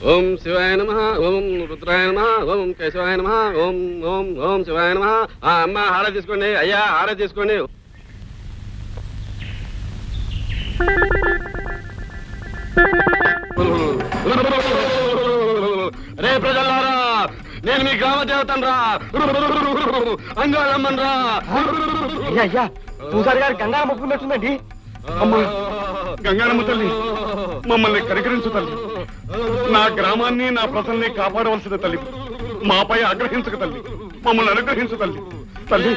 ఓం శివాయ నమః, ఓం రుద్రాయ నమః, ఓం కేశవాయ నమః, ఓం ఓం ఓం శివాయ నమః. అమ్మ హారతి తీసుకోండి, అయ్యా హారతి తీసుకోండి. రే ప్రజలారా, నేను మీ గ్రామ దేవతను రా, అంగాళమ్మన్ రా. అయ్యా పూజారి గారు గంగా మొక్కున్నట్టుందండి. అమ్మా గంగారమ్మ తల్లి, మమ్మల్ని కనికరించు తల్లి. నా గ్రామాన్ని నా ప్రజల్ని కాపాడవలసిన తల్లి, మాపై ఆగ్రహించక తల్లి, మమ్మల్ని అనుగ్రహించు తల్లి. తల్లి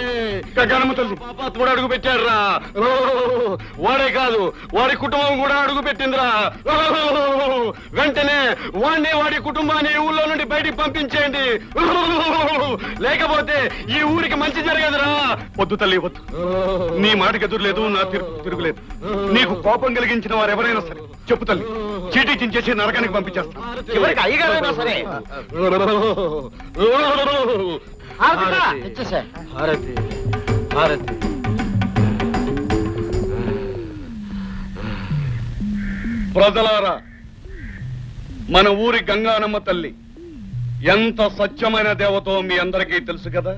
గంగారమ్మ తల్లి. పాపాత్ముడు అడుగు పెట్టాడురా. వాడే కాదు, వాడి కుటుంబం కూడా అడుగు పెట్టిందిరా. వెంటనే వాడిని వాడి కుటుంబాన్ని ఊళ్ళో నుండి బయటికి పంపించేయండి, లేకపోతే ఈ ఊరికి మంచి జరగదురా. వద్దు తల్లి వద్దు, నీ మాటకి ఎదురులేదు, నా తిరుగులేదు. నీకు కోపం కలిగించిన వారు ఎవరైనా సరే చెప్పు తల్లి, చీటీ చించేసి నరకానికి పంపించేస్తా. చివరికి అయ్యగారైనా సరే. హారతి హారతి. ప్రజలారా, మన ఊరి గంగానమ్మ తల్లి ఎంత సత్యమైన దేవతో మీ అందరికీ తెలుసు కదా.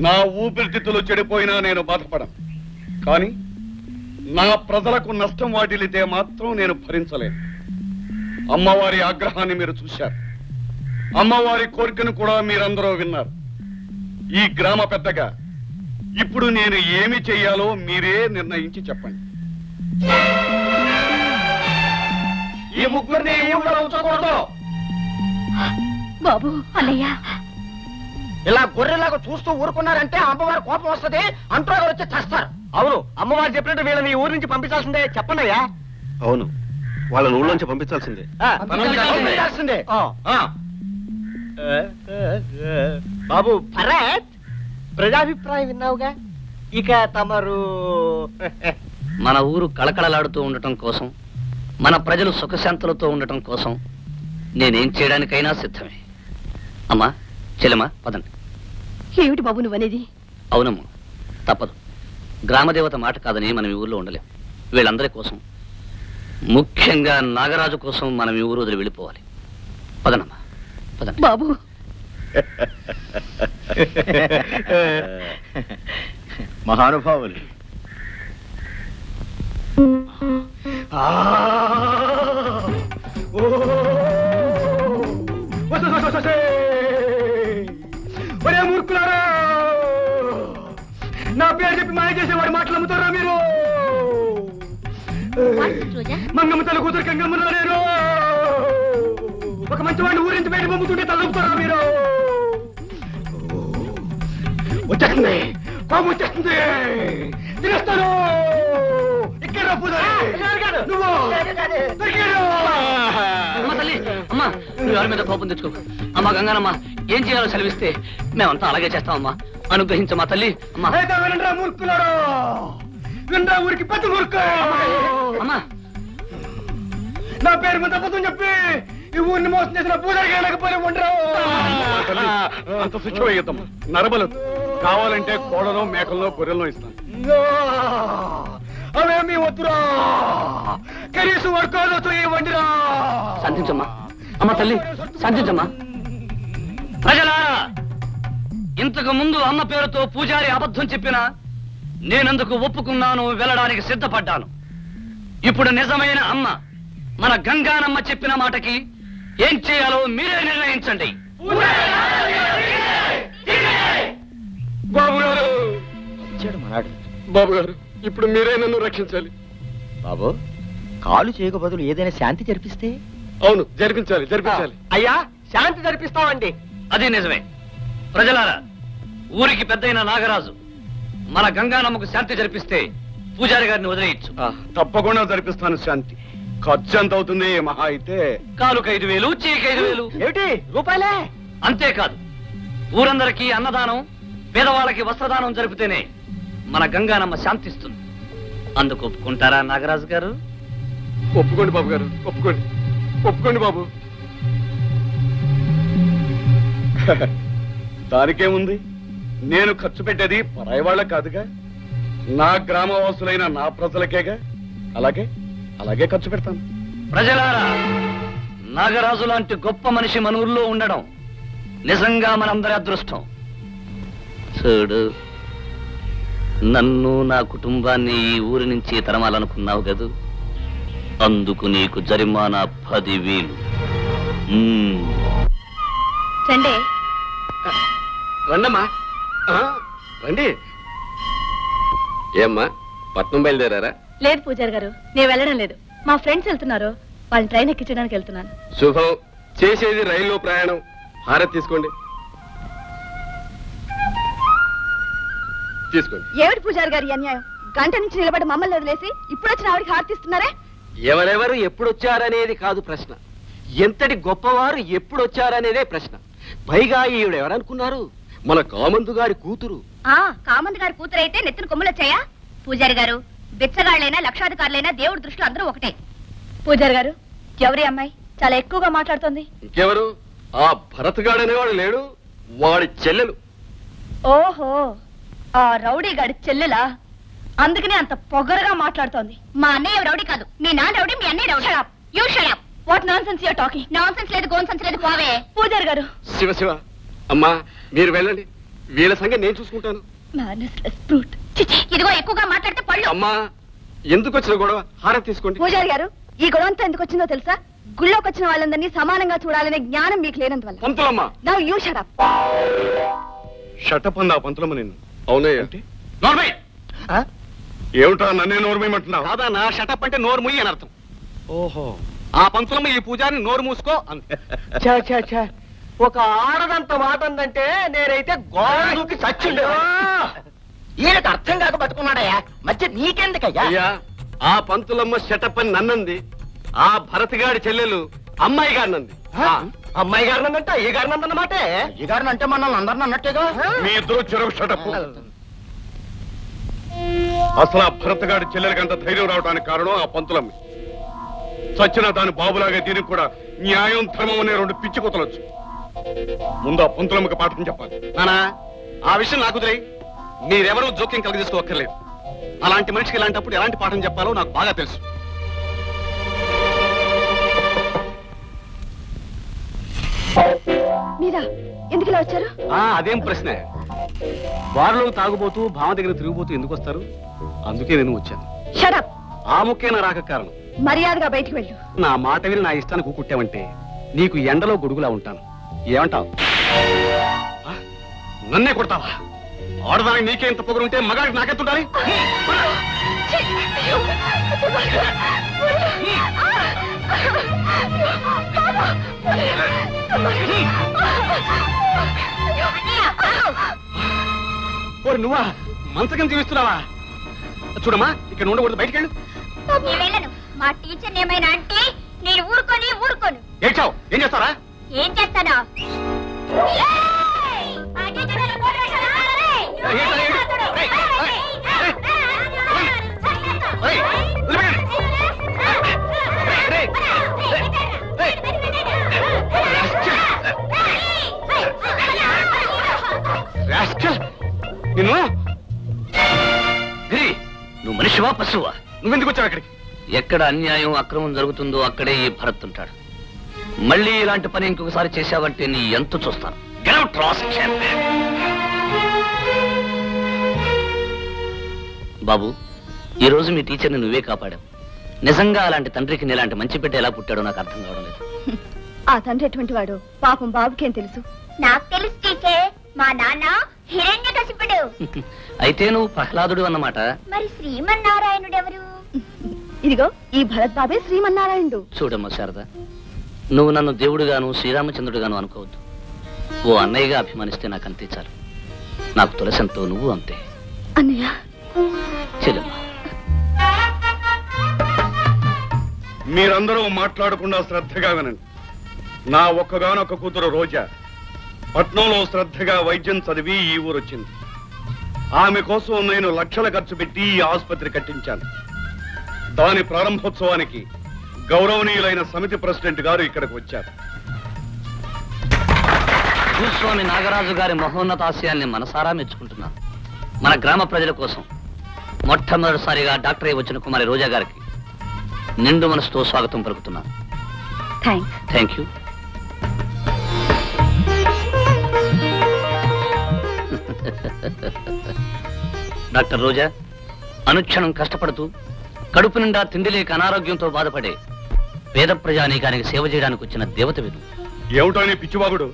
నా ఊపిరితిత్తులు చెడిపోయినా నేను బాధపడను, కానీ నా ప్రజలకు నష్టం వాటిల్లితే మాత్రం నేను భరించలేను. అమ్మవారి ఆగ్రహాన్ని మీరు చూశారు, అమ్మవారి కోరికను కూడా మీరందరూ విన్నారు. ఈ గ్రామ పెద్దగా ఇప్పుడు నేను ఏమి చెయ్యాలో మీరే నిర్ణయించి చెప్పండి. ఈ ముగ్గురిని ఉంచకూడదు బాబు. అన్నయ్య ఇలా గొర్రెలాగా చూస్తూ ఊరుకున్నారంటే అమ్మవారి కోపం వస్తుంది, అంటూ వచ్చి చేస్తారు. అవును, అమ్మవారు చెప్పినట్టు వీళ్ళని ఊరి నుంచి పంపించాల్సిందే. చెప్పండి అయ్యా. అవును, వాళ్ళని ఊళ్ళోంచి పంపించాల్సిందే. పంపించాల్సిందే. బాబు భరత్, ప్రజాభిప్రాయం విన్నావుగా, ఇక తమరు మన ఊరు కళకళలాడుతూ ఉండటం కోసం, మన ప్రజలు సుఖశాంతులతో ఉండటం కోసం నేనేం చేయడానికైనా సిద్ధమే. అమ్మా చెల్లెమ్మా పదండి. ఏమిటి బాబు నువ్వనేది? అవునమ్మా, తప్పదు. గ్రామదేవత మాట కాదని మనం ఈ ఊర్లో ఉండలేం. వీళ్ళందరి కోసం, ముఖ్యంగా నాగరాజు కోసం మనం ఈ ఊరు వదిలి వెళ్ళిపోవాలి. పదనమ్మా పదండి. బాబు మహానుభావులు. ఒరే మూర్ఖులారా, నా పేరు చెప్పి మాయ చేసేవాడు మాటలు అమ్ముతారా మీరు? మంగమ్మ తల కూతురు గంగమ్మలో నేను ఒక మంచి వాడిని ఊరించి బయట పంపుతుంటే తలపుతారా మీరు? వచ్చేస్తుంది, కోపం వచ్చేస్తుంది, తినేస్తాను. ఇక్కడ అమ్మా నువ్వు ఎవరి మీద కోపం తెచ్చుకో. అమ్మా గంగానమ్మ, ఏం చేయాలో సెలవిస్తే మేమంతా అలాగే చేస్తామమ్మా. అనుగ్రహించమ్మా తల్లి. అమ్మా వినరా మూర్ఖులారా, వినరా ఊరికి పెద్ద మూర్ఖ. అమ్మా నా పేరు మీద అబద్ధం చెప్పి ఈ ఊరిని మోసం చేసిన పూజారి లేకపోతే ఉండరు. అంత శిక్ష వేయద్దాం. నరబలు కావాలంటే కోడలో మేకల్లో గొర్రెల్లో ఇస్తాను. అవేమీ వద్దురా, కనీసం వర్కాలు వండిరా. శాంతించమ్మా. అమ్మ తల్లి శాంతించమ్మా. ప్రజలారా, ఇంతకు ముందు అమ్మ పేరుతో పూజారి అబద్ధం చెప్పినా నేనందుకు ఒప్పుకున్నాను, వెళ్ళడానికి సిద్ధపడ్డాను. ఇప్పుడు నిజమైన అమ్మ మన గంగానమ్మ చెప్పిన మాటకి ఏం చేయాలో మీరే నిర్ణయించండి. బాబు గారు, బాబు గారు, ఇప్పుడు మీరే నన్ను రక్షించాలి. బాబు, కాలు చేయక బదులు ఏదైనా శాంతి జరిపిస్తే? అవును, జరిపించాలి, జరిపించాలి. అయ్యా, శాంతి జరిపిస్తామండి. అది నిజమే. ప్రజలారా, ఊరికి పెద్దయిన నాగరాజు మన గంగానమ్మకు శాంతి జరిపిస్తే పూజారి గారిని వదిలేయచ్చు. తప్పకుండా జరిపిస్తాను శాంతి. ఖర్చు ఎంత అవుతుంది మహా అయితే? కాలుకు 5,000, చీకి 5,000. ఏమిటి రూపాయలే? అంతేకాదు, ఊరందరికీ అన్నదానం, పేదవాళ్ళకి వస్త్రదానం జరిపితేనే మన గంగానమ్మ శాంతిస్తుంది. అందుకు ఒప్పుకుంటారా నాగరాజు గారు? ఒప్పుకోండి బాబు గారు, ఒప్పుకోండి, ఒప్పుకోండి బాబు. దానికేముంది, నేను ఖర్చు పెట్టేది పరాయి వాళ్ళ కాదుగా, నా గ్రామవాసులైన నా ప్రజలకేగా. అలాగే అలాగే ఖర్చు పెడతాను. ప్రజలారా, నాగరాజు లాంటి గొప్ప మనిషి మన ఊళ్ళో ఉండడం నిజంగా మనందరి అదృష్టం. చూడు, నన్ను నా కుటుంబాన్ని ఈ ఊరి నుంచి తరమాలనుకున్నావు కదూ, అందుకు నీకు జరిమానా 10,000. రండి. రండమ్మా, రండి. ఏమ్మా, పట్నం బయలుదేరారా? లేదు పూజారి గారు, నేను వెళ్ళడం లేదు. మా ఫ్రెండ్స్ వెళ్తున్నారు, వాళ్ళని ట్రైన్ ఎక్కించడానికి వెళ్తున్నాను. శుభం. చేసేది రైల్లో ప్రయాణం. హారతి తీసుకోండి. తీసుకోండి. ఏమిటి పూజారి గారి అన్యాయం? గంట నుంచి నిలబడి మమ్మల్ని వదిలేసి ఇప్పుడు వచ్చిన ఆవిడకి హారతిస్తున్నారే? ఎవరెవరు ఎప్పుడొచ్చారనేది కాదు ప్రశ్న, ఎంతటి గొప్పవారు ఎప్పుడొచ్చారనేదే ప్రశ్న. పైగా ఈవిడెవరనుకున్నారు? మన కామందు గారి కూతురు. కామంత్ గారి కూతురు అయితే నెత్తిన కొమ్ములొచ్చాయా? పూజారి గారు, బిచ్చగాళ్ళైనా లక్షాధికారులైనా దేవుడి దృష్టిలో అందరూ ఒకటే. పూజారి గారు, ఎవరి అమ్మాయి చాలా ఎక్కువగా మాట్లాడుతోంది? ఇంకెవరు? ఆ భరత్ గాడు అనేవాడు లేడు, వాడి చెల్లెలు. ఓహో, ఆ రౌడీ గాడి చెల్లెలా? అందుకనే అంత పొగరగా మాట్లాడుతోంది. మా అన్నయ్య రౌడీ కాదు, మీ నాన్న రౌడీ, మీ అన్నయ్య rowdy. You shut up. What nonsense you are talking? Nonsense లేదు, గోన్సెన్స్ లేదు, పోవే. పూజారి గారు, శివ శివ. అమ్మా, మీరు వెళ్ళండి, వీళ్ళ సంగతి నేను చూసుకుంటాను. ఇదిగో ఎక్కువగా మాట్లాడితే పళ్ళు. అమ్మా, ఎందుకు వచ్చిన గొడవ? హారతి తీసుకోండి. పూజారి గారు, ఈ గొడవంతా ఎందుకు వచ్చిందో తెలుసా? గుళ్ళోకి వచ్చిన వాళ్ళందరినీ సమానంగా చూడాలనే జ్ఞానం మీకు లేనందువల్ల. పంతులమ్మ. Now you shut up. Shut up అందా పంతులమ్మ నిన్ను? అవునయ్య. నోర్మయ్. ఏమిటా నన్నే నోర్మేయమంటున్నావు? కాదా, నా షటప్ అంటే నోరు ముయ్యి అని అర్థం. ఓహో, ఆ పంతులమ్మ ఈ పూజారిని నోరు మూసుకో అంతే. ఒక ఆడదంత మాట ఉందంటే నేనైతే గోడ దూకి చచ్చిండు. ఈయనకు అర్థం కాక బతుకున్నాడయ్యా, మధ్య నీకెందుకయ్యా? అయ్యా, ఆ పంతులమ్మ షటప్ అని నన్నంది, ఆ భరత్ గాడి చెల్లెలు అమ్మాయి గారినంది. అమ్మాయి గారిని అంటే అయ్య గారిని అన్నమాట. అయ్య గారిని అంటే మనల్ని అందరిని అన్నట్టేగా. మీ ఇద్దరు చెరువు షటప్. అసలు ఆ భరతగాడి చెల్లెలకంత ధైర్యం రావడానికి కారణం ఆ పంతులమ్మ. చచ్చిన దాని బాబులాగే దీనికి కూడా న్యాయం ధర్మం అనే 2 పిచ్చి కొతలొచ్చు. ముందు ఆ పంతులమ్మకి పాఠం చెప్పాలి. నానా, ఆ విషయం నాకు తెలియ, మీరెవరూ జోక్యం కలిగజేసుకోక్కర్లేదు. అలాంటి మనిషికి ఇలాంటప్పుడు ఎలాంటి పాఠం చెప్పాలో నాకు బాగా తెలుసు. మీరా ఎందుకు ఇలా వచ్చారు? అదేం ప్రశ్న? బార్లో తాగుబోతూ భామ దగ్గర తిరిగిపోతూ ఎందుకు వస్తారు? అందుకే నేను వచ్చాను. Shut up. ఆ ముఖ్య నా రాక కారణం. మర్యాదగా బయటికి వెళ్ళు. నా మాట విని నా ఇష్టానికి కుట్టావంటే నీకు ఎండలో గొడుగులా ఉంటాను. ఏమంటావు? నన్నే కొడతావా? ఆడదానికి నీకే ఇంత పొగరుంటే మగాడికి నాకెత్తుండాలి? నువ్వా మంచకం జీవిస్తున్నావా? చూడమ్మా, ఇక్కడ ఉండకూడదు, బయటికి వెళ్ళు. నేను వెళ్ళను. మా టీచర్ ఏమైనా అంటే నేను ఊరుకోను. ఏడ్చావు? ఏం చేస్తారా? ఏం చేస్తానా? నిన్ను నువ్వు మనిషివా పశువా? నువ్వెందుకు వచ్చావు అక్కడికి? ఎక్కడ అన్యాయం అక్రమం జరుగుతుందో అక్కడే ఈ భరత్ ఉంటాడు. మళ్ళీ ఇలాంటి పని ఇంకొకసారి చేశావంటే నీ ఎంత చూస్తాను. Get out, rascal. బాబు, ఈ రోజు మీ టీచర్ని నువ్వే కాపాడావు. నిజంగా అలాంటి తండ్రికి నీలాంటి మంచి బిడ్డ ఎలా పుట్టాడో నాకు అర్థం కావడం లేదు. ఆ తండ్రి ఎటువంటి వాడు? పాపం బాబుకేం తెలుసు? నాకు తెలుసు టీచర్, మా నాన్న హిరణ్యకశిపుడు. అయితే నువ్వు ప్రహ్లాదుడు అన్నమాట. మరి శ్రీమన్నారాయణుడు ఎవరు? ఇదిగో ఈ భరత్ బాబే శ్రీమన్నారాయణుడు. చూడమ్మా శారద, నువ్వు నన్ను దేవుడుగాను శ్రీరామచంద్రుడుగాను అనుకోవద్దు. ఓ అన్నయ్యగా అభిమానిస్తే నాకు అంతే చాలు. నాకు తులసంతో నువ్వు అంతే. అన్నయ్య, చెల్లెమ్మా, మీరందరూ మాట్లాడకుండా శ్రద్ధగా వినండి. నా ఒక్కగానొక్క కూతురు రోజా పట్నంలో శ్రద్ధగా వైద్యం చదివి ఈ ఊరొచ్చింది. ఆమె కోసం నేను లక్షల ఖర్చు పెట్టి ఈ ఆసుపత్రి కట్టించాను. దాని ప్రారంభోత్సవానికి గౌరవనీయులైన సమితి ప్రెసిడెంట్ గారు ఇక్కడికి వచ్చారు. భూస్వామి నాగరాజు గారి మహోన్నత ఆశయాల్ని మనసారా మెచ్చుకుంటున్నాను. మన గ్రామ ప్రజల కోసం మొట్టమొదటిసారిగా డాక్టర్ అయి వచ్చిన కుమారి రోజా గారికి నిండు మనసుతో స్వాగతం పలుకుతున్నాను. థ్యాంక్స్. Thank you. డాక్టర్ రోజా, అనుక్షణం కష్టపడుతూ కడుపు నిండా తిండి లేక అనారోగ్యంతో బాధపడే పేద ప్రజానీకానికి సేవ చేయడానికి వచ్చిన దేవత విను. ఏమిటో నీ పిచ్చివాగుడు?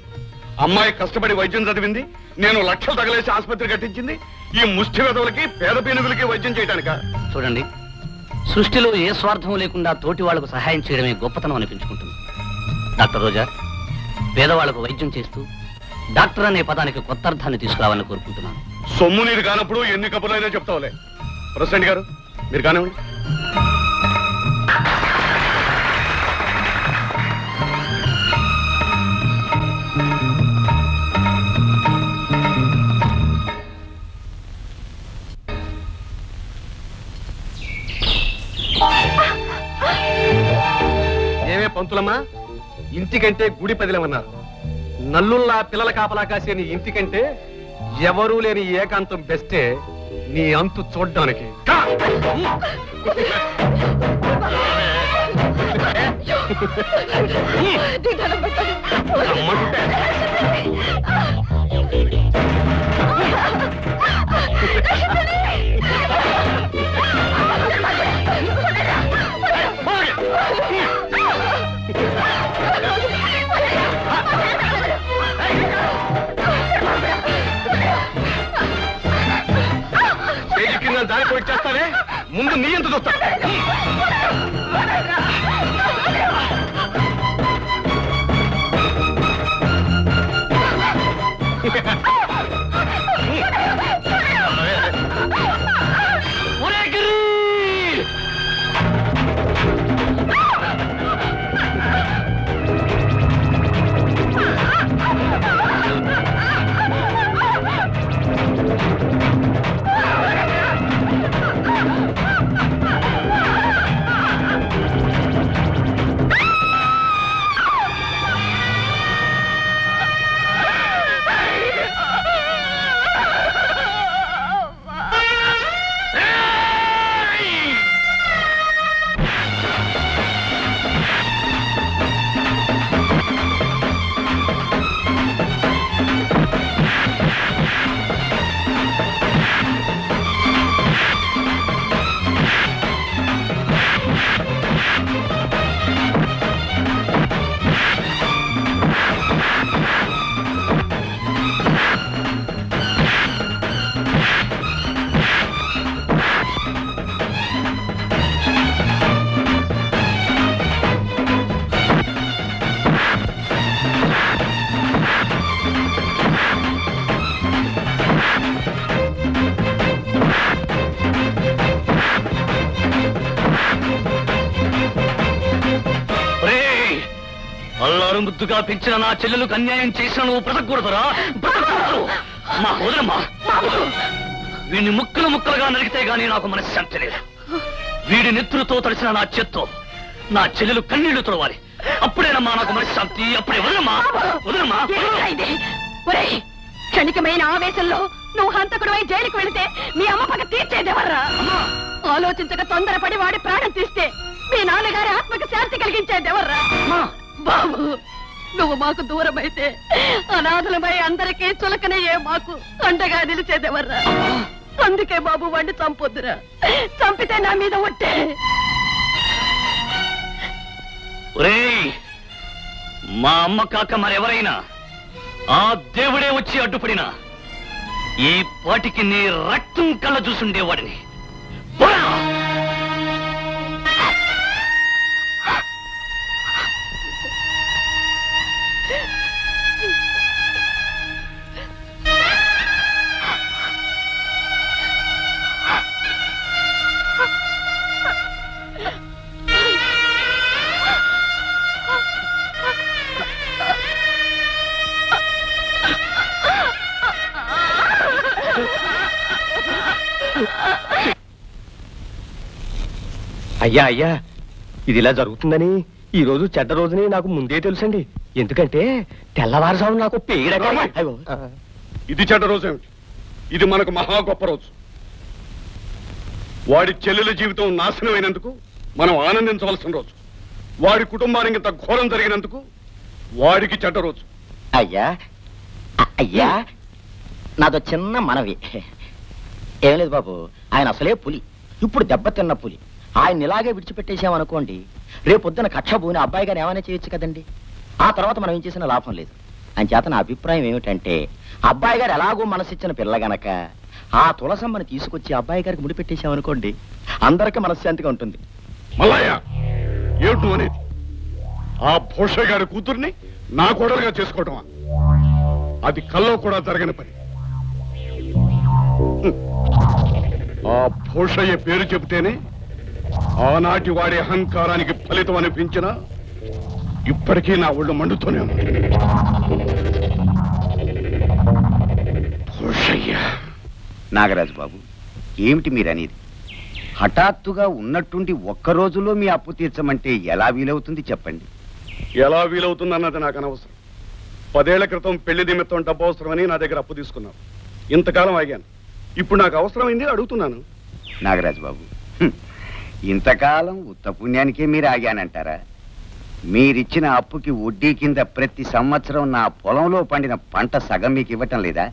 అమ్మాయి కష్టపడి వైద్యం చదివింది, నేను లక్షలు తగలేసి ఆసుపత్రి కట్టించింది ఈ ముష్టి వెధవులకి పేద పీనుగులకి వైద్యం చేయడానిక? చూడండి, సృష్టిలో ఏ స్వార్థం లేకుండా తోటి వాళ్లకు సహాయం చేయడమే గొప్పతనం అనిపించుకుంటుంది. డాక్టర్ రోజా, పేదవాళ్లకు వైద్యం చేస్తూ డాక్టర్ అనే పదానికి కొత్త అర్థాన్ని తీసుకురావాలని కోరుకుంటున్నాను. సొమ్ము నీరు కానప్పుడు ఎన్ని కబుర్లైనా చెప్తావులే. ప్రెసిడెంట్ గారు మీరు కానివ్వండి. ఏమే పంతులమ్మా, ఇంటికంటే గుడి పదిలమన్నారు. నల్లుల్లా పిల్లల కాపలా కాసే నీ ఇంటికంటే ఎవరూ లేని ఏకాంతం బెస్టే నీ అంతు చూడ్డానికి. దానికి వచ్చేస్తావే, ముందు నీ ఎంత చూస్తా. అల్లారు ముద్దుగా పెంచిన నా చెల్లెలకు అన్యాయం చేసిన నువ్వు బ్రతకూడదురా, బ్రతకూడదు. మా వదలమ్మా, వీడిని ముక్కలు ముక్కలుగా నరికితే గానీ నాకు మనశ్శాంతి లేదు. వీడి నెత్తులతో తడిసిన నా చేత్తో నా చెల్లెలు కన్నీళ్లు తొడవాలి. అప్పుడేనమ్మా నాకు మనశ్శాంతి. అప్పుడే వదలమ్మా, వదలమ్మా. క్షణికమైన ఆవేశంలో నువ్వు హంతకుడివై జైలుకు వెళితే మీ అమ్మ పగ తీర్చేదేవర్రా? ఆలోచించక తొందరపడి వాడి ప్రాణం తీస్తే మీ నాన్నగారి ఆత్మకు శాంతి కలిగించేదేవర్రా? బాబు, నువ్వు మాకు దూరమైతే అనాథలమై అందరికీ చులకనయ్యే మాకు అండగా నిలిచేదేవర్రా? అందుకే బాబు వాడిని చంపొద్దురా. చంపితే నా మీద ఒట్టే. ఒరేయ్, మా అమ్మ కాక మరెవరైనా ఆ దేవుడే వచ్చి అడ్డుపడినా ఈ పాటికి నీ రక్తం కళ్ళ చూసుండేవాడిని. పోరా! అయ్యా అయ్యా, ఇది ఇలా జరుగుతుందని ఈ రోజు చెడ్డ రోజుని నాకు ముందే తెలుసండి. ఎందుకంటే తెల్లవారుజాము నాకు ఇది చెడ్డ రోజు ఏమిటి? ఇది మనకు మహా గొప్ప రోజు. వాడి చెల్లెల జీవితం నాశనమైనందుకు మనం ఆనందించవలసిన రోజు. వాడి కుటుంబానికి ఇంత ఘోరం జరిగినందుకు వాడికి చెడ్డ రోజు. అయ్యా అయ్యా, నాదో చిన్న మనవి. ఏం లేదు బాబు, ఆయన అసలే పులి, ఇప్పుడు దెబ్బతిన్న పులి. ఆయన ఇలాగే విడిచిపెట్టేశామనుకోండి, రేపొద్దున కక్ష భూని అబ్బాయి గారు ఏమైనా చేయొచ్చు కదండి. ఆ తర్వాత మనం ఏం చేసినా లాభం లేదు. అంచేత నా అభిప్రాయం ఏమిటంటే, అబ్బాయి గారు ఎలాగో మనసిచ్చిన పిల్ల గనక ఆ తులసమ్మని తీసుకొచ్చి అబ్బాయి గారికి ముడిపెట్టేశామనుకోండి, అందరికీ మనశ్శాంతిగా ఉంటుంది. మల్లయ్య, ఏమిటి అనేది? ఆ భూష గారి కూతుర్ని నా కోడలుగా చేసుకోవటమా? అది కల్లో కూడా జరగని పని. ఆ భూషయ్య పేరు చెబితేనే ఆనాటి వాడి అహంకారానికి ఫలితం అనిపించినా ఇప్పటికీ నా ఒళ్ళు మండుతూనే ఉంది. భూషయ్య. నాగరాజు బాబు, ఏమిటి మీరనేది? హఠాత్తుగా ఉన్నట్టుండి ఒక్క రోజులో మీ అప్పు తీర్చమంటే ఎలా వీలవుతుంది చెప్పండి. ఎలా వీలవుతుందన్నది నాకు అనవసరం. 10 ఏళ్ల క్రితం పెళ్లి నిమిత్తం డబ్బు అవసరమని నా దగ్గర అప్పు తీసుకున్నాను. ఇంతకాలం ఆగాను. ఇప్పుడు నాకు అవసరమైంది, అడుగుతున్నాను. నాగరాజు బాబు, ఇంతకాలం ఉత్త పుణ్యానికే మీరు ఆగానంటారా? మీరిచ్చిన అప్పుకి వడ్డీ కింద ప్రతి సంవత్సరం నా పొలంలో పండిన పంట సగం మీకు ఇవ్వటం లేదా?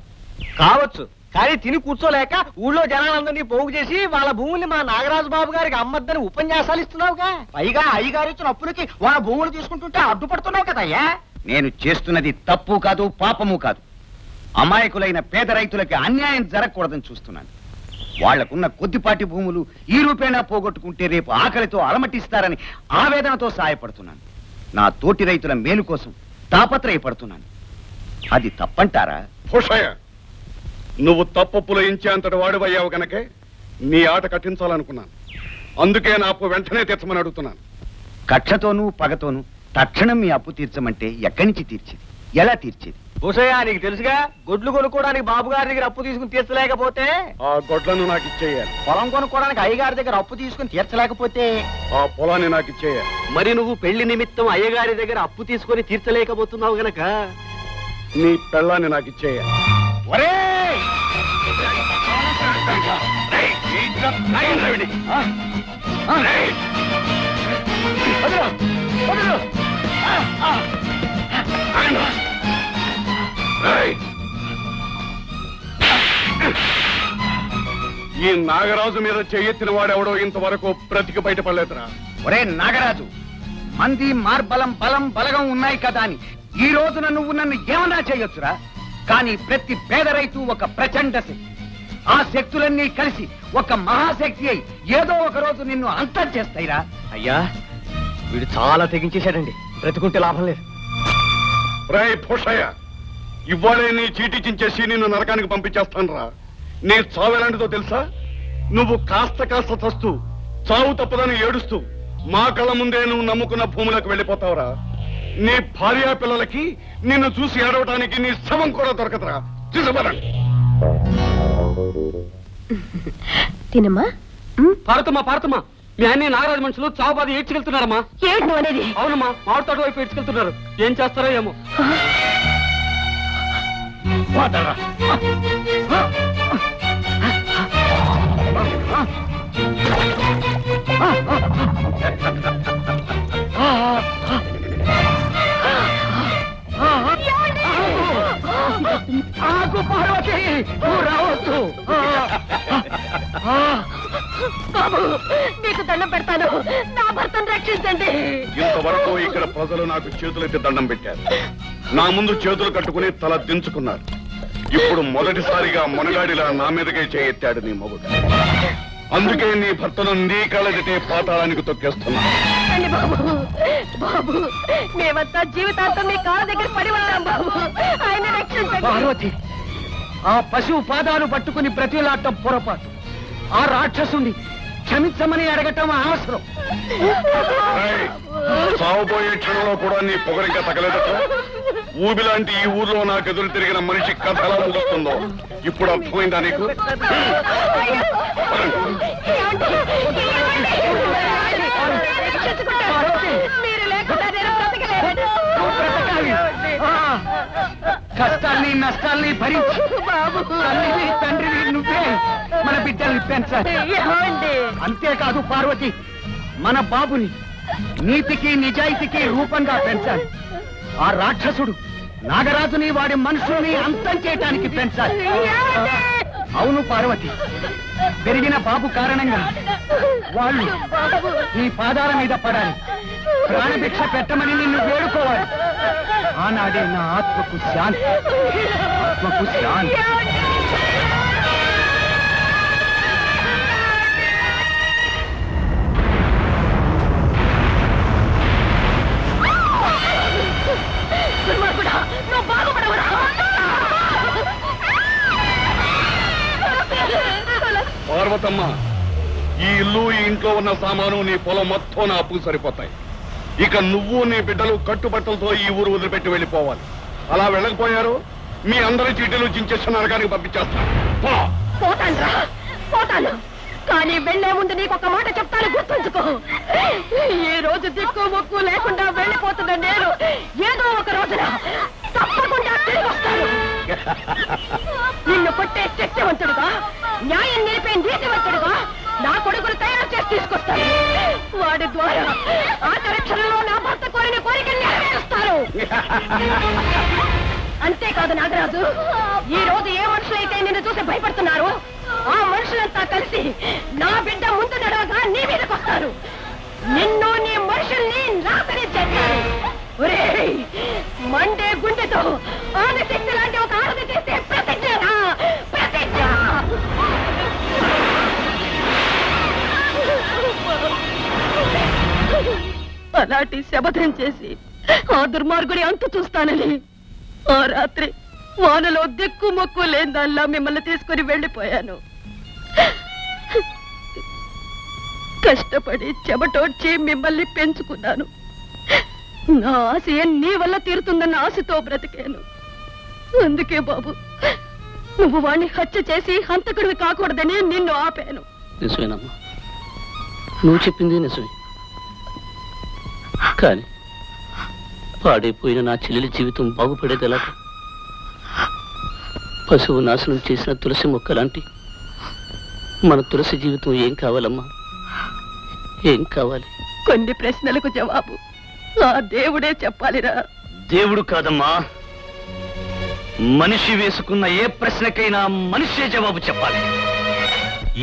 కావచ్చు, కానీ తిని కూర్చోలేక ఊళ్ళో జనాలందరినీ పోగు చేసి వాళ్ళ భూముల్ని మా నాగరాజు బాబు గారికి అమ్మద్దని ఉపన్యాసాలు ఇస్తున్నావుగా. పైగా అయ్యగారు ఇచ్చిన అప్పులకి వాళ్ళ భూములు తీసుకుంటుంటే అడ్డుపడుతున్నావు కదయ్యా. నేను చేస్తున్నది తప్పు కాదు, పాపము కాదు. అమాయకులైన పేద రైతులకి అన్యాయం జరగకూడదని చూస్తున్నాను. వాళ్లకున్న కొద్దిపాటి భూములు ఈ రూపేణా పోగొట్టుకుంటే రేపు ఆకలితో అలమటిస్తారని ఆవేదనతో సాయపడుతున్నాను. నా తోటి రైతుల మేలు కోసం తాపత్రయపడుతున్నాను. అది తప్పంటారా? భూషయ్య, నువ్వు తప్పప్పులో ఇంచే అంతటి వాడివయ్యావు గనకే నీ ఆట కట్టించాలనుకున్నాను. అందుకే నా అప్పు వెంటనే తీర్చమని అడుగుతున్నాను. కక్షతోనూ పగతోనూ తక్షణం మీ అప్పు తీర్చమంటే ఎక్కడి నుంచి తీర్చేది? ఎలా తీర్చేది? భూషయ్య, నీకు తెలుసుగా, గొడ్లు కొనుక్కోవడానికి బాబు గారి దగ్గర అప్పు తీసుకుని తీర్చలేకపోతే, ఆ గొడ్లను నాకు ఇచ్చేయాలి. పొలం కొనుక్కోవడానికి అయ్యగారి దగ్గర అప్పు తీసుకుని తీర్చలేకపోతే, ఆ పొలాన్ని నాకు ఇచ్చేయాలి. మరి నువ్వు పెళ్లి నిమిత్తం అయ్యగారి దగ్గర అప్పు తీసుకొని తీర్చలేకపోతున్నావు గనక నీ పెళ్ళాన్ని నాకు ఇచ్చేయాలి. ఒరేయ్! ఈ నాగరాజు మీద చెయ్యెత్తిన వాడెవడో ఇంతవరకు బ్రతికి బయటపడలేదురా. ఒరే నాగరాజు, మంది మార్బలం బలం బలగం ఉన్నాయి కదా అని ఈ రోజున నువ్వు నన్ను ఏమన్నా చేయొచ్చురా. కానీ ప్రతి పేద రైతు ఒక ప్రచండ శక్తి. ఆ శక్తులన్నీ కలిసి ఒక మహాశక్తి అయి ఏదో ఒక రోజు నిన్ను అంతం చేస్తాయిరా. అయ్యా వీడు చాలా తెగించేశాడండి, బ్రతుకుంటే లాభం లేదు. రే భూషయ్య, ఇవాళే నీ చీటీ చించేసి నిన్ను నరకానికి పంపించేస్తాను రా. నీ చావు ఎలాంటిదో తెలుసా? నువ్వు కాస్త కాస్త చస్తూ చావు తప్పదని ఏడుస్తూ మా కళ్ళ ముందే నువ్వు నమ్ముకున్న భూములకు వెళ్ళిపోతావురా. నీ భార్యా పిల్లలకి నిన్ను చూసి ఏడవటానికి నీ శవం కూడా దొరకదురా. చూసపడండి. తినమ్మా. పార్వతమ్మా, మీ అన్ని నాగరాజు మనుషులు చావు బాధ ఏడ్చుకెళ్తున్నారమ్మా. ఏంటి నువ్వు అనేది? అవునమ్మా, మామిడి తోట వైపు ఏడ్చుకెళ్తున్నారు. ఏం చేస్తారో ఏమో. బాబు, నీకు దండం పెడతాను, నా భర్తను రక్షించండి. ఇంతవరకు ఇక్కడ ప్రజలు నాకు చేతులెత్తి దండం పెట్టారు. నా ముందు చేతులు కట్టుకుని తల దించుకున్నారు. ఇప్పుడు మొదటిసారిగా మునగాడిలా నా మీదకే చేయెత్తాడు నీ మొగుడు. అందుకే నీ భర్తను నీ కళ్ళదిటే పాతాళానికి తొక్కేస్తున్నా. బాబు బాబు, మేమంతా జీవితాంతం మీ కాళ్ళ దగ్గర పడి ఉంటాం బాబు, ఆయన రక్షించండి. పార్వతి, ఆ పశువు పాదాలు పట్టుకుని బ్రతిలాడటం పొరపాటు. ఆ రాక్షసుని క్షమించమని అడగటం అవసరం. సాగుపోయే క్షణంలో కూడా నీ పొగరింకా తగలేదట. ఊబిలాంటి ఈ ఊర్లో నాకు ఎదురు తిరిగిన మనిషి కథ ఎలా ముగుస్తుందో ఇప్పుడు అర్థమైందా నీకు? మీరు లేకుండా నేను బ్రతకలేను. కష్టాల్ని నష్టాల్ని భరించి తల్లిని తండ్రిని నువ్వే మన బిడ్డల్ని పెంచాలి. అంతేకాదు పార్వతి, మన బాబుని నీతికి నిజాయితీకి రూపంగా పెంచాలి. ఆ రాక్షసుడు నాగరాజుని వాడి మనుషుల్ని అంతం చేయటానికి పెంచాలి. అవును పార్వతి, పెరిగిన బాబు కారణంగా వాళ్ళు నీ పాదాల మీద పడాలి. ప్రాణభిక్ష పెట్టమని నిన్ను వేడుకోవాలి. ఆనాడే నా ఆత్మకు శాంతి, ఆత్మకు శాంతి. పార్వతమ్మ, ఈ ఇల్లు ఈ ఇంట్లో ఉన్న సామాను నీ పొలం మొత్తం నా అప్పుకు సరిపోతాయి. ఇక నువ్వు నీ బిడ్డలు కట్టుబట్టలతో ఈ ఊరు వదిలిపెట్టి వెళ్ళిపోవాలి. అలా వెళ్ళకపోయారు మీ అందరి చీటీలు చించేసి నరకానికి పంపించేస్తాను. పోతాను, కానీ వెళ్లే ముందు నీకు ఒక మాట చెప్తాను, గుర్తుంచుకో. ఈ రోజు దిక్కు మొక్కు లేకుండా వెళ్ళిపోతున్న నేను ఏదో ఒక రోజున తప్పకుండా తిరిగి వస్తాను. నిన్ను కొట్టే శక్తివంతుడుగా, న్యాయం నిలిపే నీతివంతుడుగా నా కొడుకును తయారు చేసి తీసుకొస్తాను. వాడి ద్వారా ఆచరణలో నా భర్త కోరిన కోరికలు నెరవేరుస్తాను. అంతేకాదు నాగరాజు, ఈ రోజు ఏ మనుషులైతే నిన్ను చూసి భయపడుతున్నారో ఆ మనుషులంతా కలిసి నా బిడ్డ ముందు నడవగా నీ మీదకి వస్తారు. నిన్ను నీ మనుషుల్ని నాశనం చేస్తారు. ఒరేయ్, మండే గుండెతో ఆదిశక్తి లాంటి ఒక ఆరతి చేస్తే ప్రతిజ్ఞ ప్రతిజ్ఞ. అలాంటి శపథం చేసి ఆ దుర్మార్గుడి అంతు చూస్తానని ఆ రాత్రి వానలో దిక్కు మొక్కు లేదల్లా మిమ్మల్ని తీసుకుని వెళ్ళిపోయాను. కష్టపడి చెమటోడ్చి మిమ్మల్ని పెంచుకున్నాను. నా ఆశ నీ వల్ల తీరుతుందన్న ఆశతో బ్రతికాను. అందుకే బాబు, నువ్వు వాణ్ణి హత్య చేసి హంతకుడివి కాకూడదని నిన్ను ఆపాను. నిజమేనమ్మా, నువ్వు చెప్పింది నిజమే. కానీ పాడైపోయిన నా చెల్లెలి జీవితం బాగుపడేది ఎలాగా? పశువు నాశనం చేసిన తులసి మొక్క లాంటి మన తులసి జీవితం ఏం కావాలమ్మా? ఏం కావాలి? కొన్ని ప్రశ్నలకు జవాబు ఆ దేవుడే చెప్పాలిరా. దేవుడు కాదమ్మా, మనిషి వేసుకున్న ఏ ప్రశ్నకైనా మనిషే జవాబు చెప్పాలి.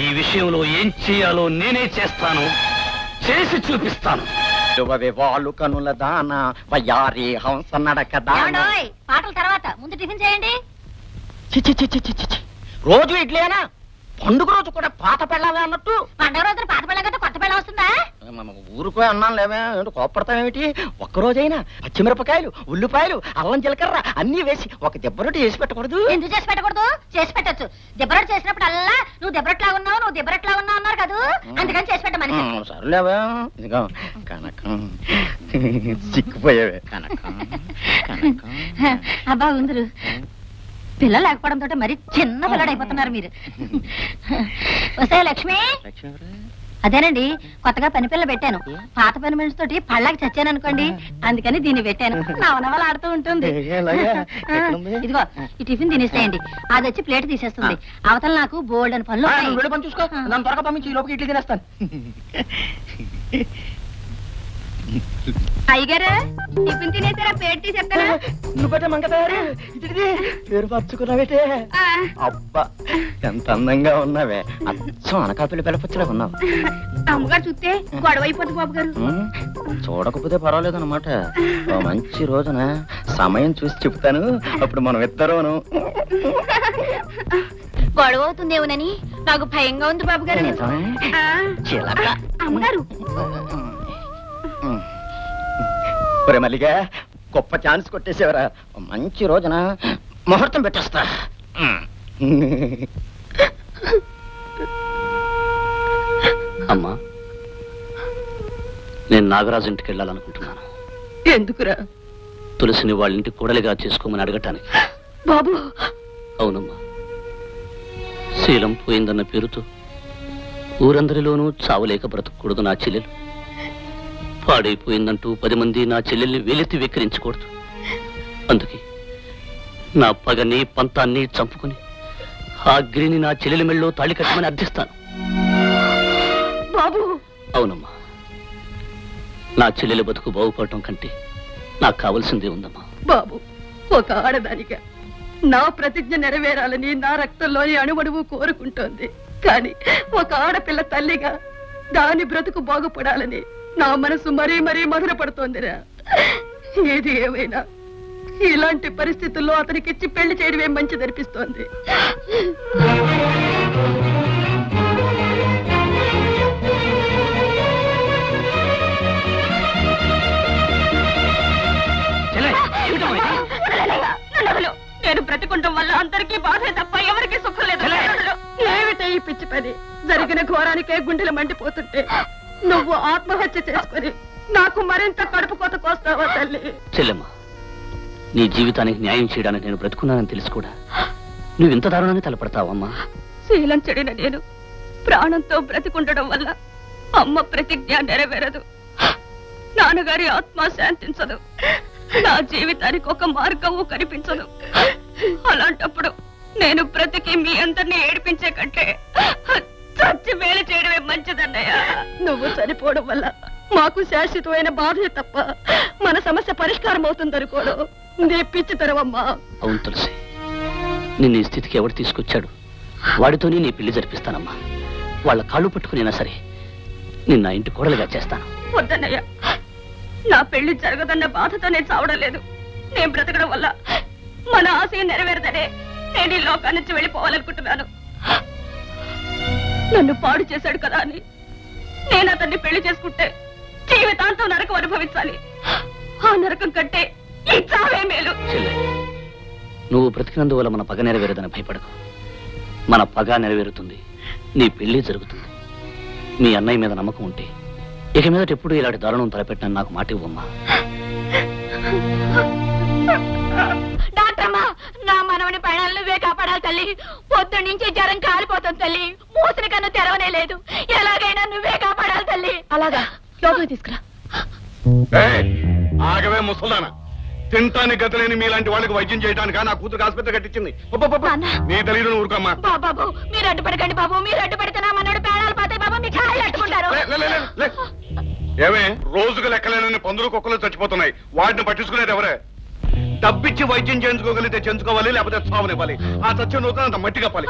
ఈ విషయంలో ఏం చేయాలో నేనే చేస్తాను, చేసి చూపిస్తాను. వాళ్ళు కనుల దాన వయ్యారి హంస నడక దాన. పాటల తర్వాత ముందు టిఫిన్ చేయండి. రోజు ఇడ్లీనా? పండుగ రోజు కూడా పాత పెళ్ళాలి అన్నట్టు. పండుగ రోజున పాత పెళ్ళం కదా కొత్త పెళ్ళం వస్తుందా? ఊరుకో అన్నాను లేవే, కోపడతావేమిటి? ఒక్కరోజైనా పచ్చిమిరపకాయలు, ఉల్లిపాయలు, అల్లం జీలకర్ర అన్ని వేసి ఒక దెబ్బరొట్టి చేసి పెట్టకూడదు? ఎందుకు చేసి పెట్టకూడదు? చేసి పెట్టచ్చు. దెబ్బరొట్టు చేసినప్పుడు అల్లా నువ్వు దెబ్బరొట్లా ఉన్నావు, నువ్వు దెబ్బరొట్లా ఉన్నావు అన్నారు కదా, అందుకని చేసి పెట్టమని. సర్లేవే, ఇదిగో కనకం, సిక్కిపోయావే కనకం. అబ్బా ఉందరు, పిల్లలు లేకపోవడంతో మరి చిన్న పిల్లడు అయిపోతున్నారు మీరు. వస్తే లక్ష్మి, అదేనండి కొత్తగా పని పిల్ల పెట్టాను. పాత పని మనిషి తోటి పళ్ళకి చచ్చాను అనుకోండి, అందుకని దీన్ని పెట్టాను. నవనవలు ఆడుతూ ఉంటుంది. ఇదిగో ఈ టిఫిన్ తినేసేయండి, అది వచ్చి ప్లేట్ తీసేస్తుంది. అవతల నాకు బోల్డ్ అని పనులు పని చూసుకో, నన్ను త్వరగా పంపించి ఈ లోపలికి ఇడ్లీ తినేస్తాను. అయ్యగారు టిఫిన్ తినేసారా? ప్లేట్ తీసేస్తారా? నువ్వు మంగ తయారు ఇది పేరు పచ్చుకున్నావేటే. అబ్బా ఎంత అందంగా ఉన్నావే, అచ్చం అనకాపల్లి పిల్లపచ్చలా ఉన్నావు. అమ్మగారు చూస్తే గొడవ అయిపోతుంది బాబు గారు. చూడకపోతే పర్వాలేదు అనమాట. మంచి రోజున సమయం చూసి చెప్తాను, అప్పుడు మనం ఇద్దరును. గొడవ అవుతుందేమోనని నాకు భయంగా ఉంది బాబు గారు. అమ్మగారు ఒరే మల్లిగా, గొప్ప ఛాన్స్ కొట్టేసేవరా. మంచి రోజున ముహూర్తం పెట్టేస్తా. అమ్మా, నేను నాగరాజు ఇంటికి వెళ్ళాలనుకుంటున్నాను. ఎందుకురా? తులసిని వాళ్ళ ఇంటి కూడలిగా చేసుకోమని అడగటానికి. బాబు, అవునమ్మా, శీలం పోయిందన్న పేరుతో ఊరందరిలోనూ చావలేక బ్రతకూడదు నా చెల్లెలు. పాడైపోయిందంటూ 10 మంది నా చెల్లెల్ని వేలెత్తి వెక్కిరించకూడదు. అందుకే నా పగని పంతాన్ని చంపుకుని ఆ గిరిని నా చెల్లెలి మెళ్ళలో తాళి కట్టమని అర్థిస్తాను. బాబు. అవునమ్మా, నా చెల్లెలు బతుకు బాగుపడటం కంటే నాకు కావలసిందే ఉందమ్మా. బాబు, ఒక ఆడదానిగా నా ప్రతిజ్ఞ నెరవేరాలని నా రక్తంలోని అణువణువు కోరుకుంటోంది. కానీ ఒక ఆడపిల్ల తల్లిగా దాని బ్రతుకు బాగుపడాలని నా మనసు మరీ మరీ మధురపడుతోందిరా. ఏది ఏమైనా ఇలాంటి పరిస్థితుల్లో అతనికిచ్చి పెళ్లి చేయడమే మంచిదనిపిస్తోంది. నేను బ్రతికుండడం వల్ల అందరికీ బాధే తప్ప ఎవరికి సుఖం లేదు. ఏమిటే ఈ పిచ్చి పని? జరిగిన ఘోరానికే గుండెలు మండిపోతుంటే నువ్వు ఆత్మహత్య చేసుకుని నాకు మరింత కడుపు కోత కోస్తావా తల్లి? చెల్లెమ్మ, నీ జీవితానికి న్యాయం చేయడానికి నేను బ్రతుకున్నానని తెలుసు కూడా నువ్వు ఇంత దారుణాన్ని తలపడతావమ్మా. శీలం చెడిన నేను ప్రాణంతో బ్రతికుండడం వల్ల అమ్మ ప్రతిజ్ఞ నెరవేరదు, నాన్నగారి ఆత్మ శాంతించదు, నా జీవితానికి ఒక మార్గము కనిపించదు. అలాంటప్పుడు నేను బ్రతికి మీ అందరినీ ఏడిపించే కంటే చచ్చి మేలు చేయడమే మంచిదన్నయ్య. నువ్వు చనిపోవడం వల్ల మాకు శాశ్వతమైన బాధే తప్ప మన సమస్య పరిష్కారం అవుతుందనుకోవడం నీ పిచ్చితరమమ్మా. అవును తులసి, నిన్ను ఈ స్థితికి ఎవడు తీసుకొచ్చాడు? వాడితోనే నీ పెళ్లి జరిపిస్తానమ్మా. వాళ్ళ కాళ్ళు పట్టుకునైనా సరే నిన్న ఇంటి కోడలుగా చేస్తాను. వద్దన్నయ్య, నా పెళ్లి జరగదన్న బాధతో నేను చావడం లేదు. నేను బ్రతకడం వల్ల మన ఆశయం నెరవేరదనే నేను ఈ లోకాన్ని నుంచి వెళ్ళిపోవాలనుకుంటున్నాను. నన్ను పాడు చేశాడు కదా అని నేను అతన్ని పెళ్లి చేసుకుంటే జీవితాంతం నరకం అనుభవించాలి. ఆ నరకం కంటే ఈ చావే మేలు. చెల్లె, నువ్వు బ్రతికినందువల్ల మన పగ నెరవేరదని భయపడకు. మన పగ నెరవేరుతుంది, నీ పెళ్లి జరుగుతుంది. మీ అన్నయ్య మీద నమ్మకం ఉంటే ఇక మీదట ఎప్పుడు ఇలాంటి దారుణం తలపెట్టిన నాకు మాట ఇవ్వమ్మా. డాక్టర్మా, నా మనవని పైన నువ్వే కాపాడాలి తల్లి. పొద్దు నుంచి జ్వరం కాలిపోతుంది తల్లి. మూసిన కన్ను తెరవనే లేదు. ఎలాగైనా నువ్వే కాపాడాలి తల్లి. అలాగా, లోపలికి తీసుకురా. ఆగవే ముసల్దానా, తింటానికి గతలేని మీలాంటి వాళ్ళకి వైద్యం చేయడానికి నా కూతురు ఆసుపత్రి కట్టించింది. నీ తెలియదు ఊరుకోమ్మా. బాబు, మీరు అడ్డుపడకండి బాబు. మీరు అడ్డుపడితే నా మనోడు ప్రాణాలు పోతాయి బాబు. మీ కాళ్ళు అట్టుకుంటారు. ఏమే, రోజుకు లెక్కలేనని పందులు కుక్కలు చచ్చిపోతున్నాయి. వాటిని పట్టించుకునేది ఎవరే? డబ్బిచ్చి వైద్యం చేయించుకోగలిగితే చేయించుకోవాలి, లేకపోతే సావనివ్వాలి. ఆ చచ్చే నూతన అంత మట్టి కప్పాలి.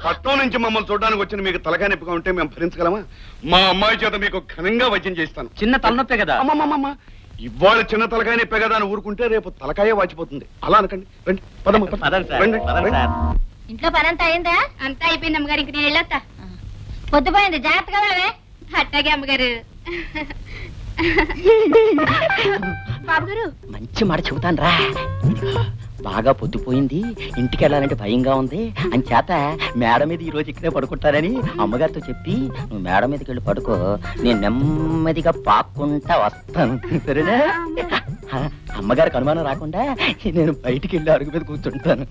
పట్టణం నుంచి మమ్మల్ని చూడడానికి వచ్చిన మీకు తలకాయ నొప్పిగా ఉంటే మేము భరించగలమా? మా అమ్మాయి చేత మీకు ఘనంగా వైద్యం చేస్తాను. చిన్న తలనొప్పే కదా. అమ్మమ్మమ్మ, ఇవాళ చిన్న తలకాయ నొప్పే కదా అని ఊరుకుంటే రేపు తలకాయ వాచిపోతుంది. అలా అనకండి. రండి, పదమ్మ. ఇంట్లో పని అంతా అయిందా? అంతా అయిపోయింది అమ్మగారు. ఇంక నేను వెళ్ళొస్తా. పొద్దుపోయింది, జాగ్రత్తగా వెళ్ళవే. అట్టాగే అమ్మగారు. బాబు గారు, మంచి మాట చెబుతాను రా. బాగా పొద్దుపోయింది, ఇంటికి వెళ్ళాలంటే భయంగా ఉంది. అని చేత మేడ మీద ఈ రోజు ఇక్కడే పడుకుంటారని అమ్మగారితో చెప్పి నువ్వు మేడ మీదకి వెళ్ళి పడుకో, నేను నెమ్మదిగా పాక్కుంటా వస్తాను. సరేనా? అమ్మగారికి అనుమానం రాకుండా నేను బయటికి వెళ్ళి అరుగు మీద కూర్చుంటాను.